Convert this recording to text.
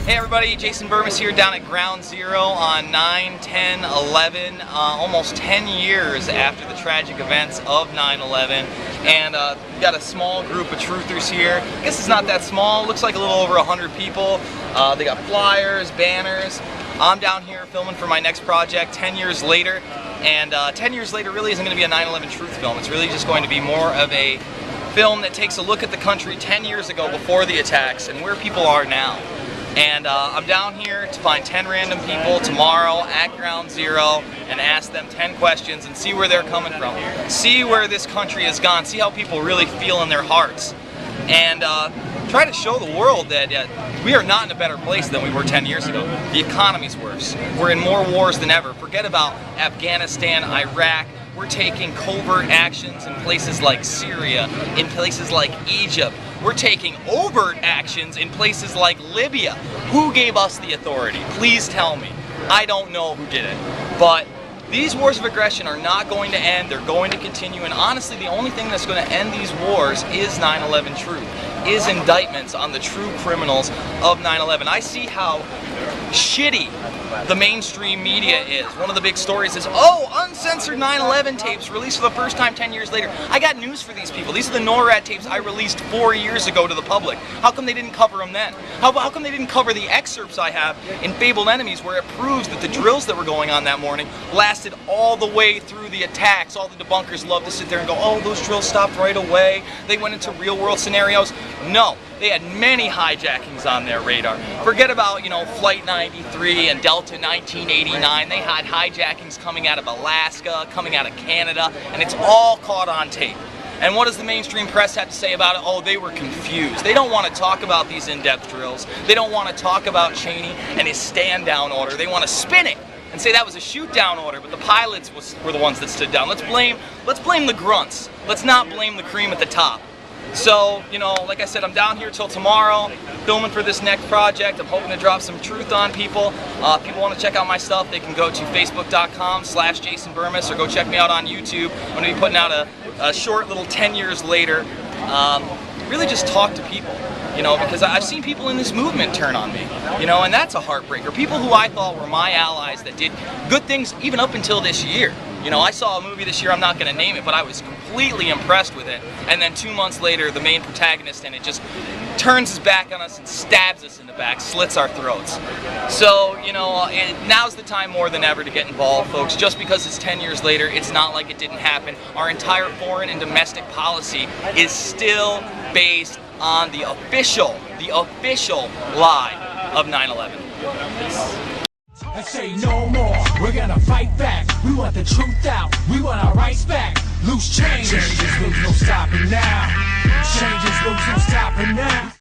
Hey everybody, Jason Bermas here down at GroundZero on 9/10/11, almost 10 years after the tragic events of 9/11, and we've got a small group of truthers here. I guess it's not that small, looks like a little over 100 people. They got flyers, banners. I'm down here filming for my next project 10 years later, and 10 years later really isn't going to be a 9/11 truth film. It's really just going to be more of a film that takes a look at the country 10 years ago before the attacks and where people are now. And I'm down here to find 10 random people tomorrow at GroundZero and ask them 10 questions and see where they're coming from. See where this country has gone. See how people really feel in their hearts. And try to show the world that we are not in a better place than we were 10 years ago. The economy's worse. We're in more wars than ever. Forget about Afghanistan, Iraq. We're taking covert actions in places like Syria, in places like Egypt. We're taking overt actions in places like Libya. Who gave us the authority? Please tell me. I don't know who did it. But these wars of aggression are not going to end. They're going to continue. And honestly, the only thing that's going to end these wars is 9/11 truth, is indictments on the true criminals of 9/11. I see how shitty the mainstream media is. One of the big stories is, oh, uncensored 9/11 tapes released for the first time 10 years later. I got news for these people. These are the NORAD tapes I released 4 years ago to the public. How come they didn't cover them then? How come they didn't cover the excerpts I have in Fabled Enemies where it proves that the drills that were going on that morning lasted all the way through the attacks? All the debunkers love to sit there and go, oh, those drills stopped right away. They went into real world scenarios. No. They had many hijackings on their radar. Forget about, Flight 93 and Delta 1989. They had hijackings coming out of Alaska, coming out of Canada, and it's all caught on tape. And what does the mainstream press have to say about it? Oh, they were confused. They don't want to talk about these in-depth drills. They don't want to talk about Cheney and his stand-down order. They want to spin it and say that was a shoot-down order, but the pilots were the ones that stood down. Let's blame the grunts. Let's not blame the cream at the top. So, like I said, I'm down here till tomorrow, filming for this next project. I'm hoping to drop some truth on people. If people want to check out my stuff, they can go to facebook.com/Jason Bermas or go check me out on YouTube. I'm going to be putting out a short little 10 years later. Really just talk to people, because I've seen people in this movement turn on me, and that's a heartbreaker. People who I thought were my allies that did good things even up until this year. I saw a movie this year, I'm not going to name it, but I was completely impressed with it. And then 2 months later, the main protagonist in it just turns his back on us and stabs us in the back, slits our throats. So, now's the time more than ever to get involved, folks. Just because it's 10 years later, it's not like it didn't happen. Our entire foreign and domestic policy is still based on the official lie of 9/11. And say no more, we're gonna fight back. We want the truth out, we want our rights back. Loose change, changes, loose, no stopping now. Changes, loose, no stopping now.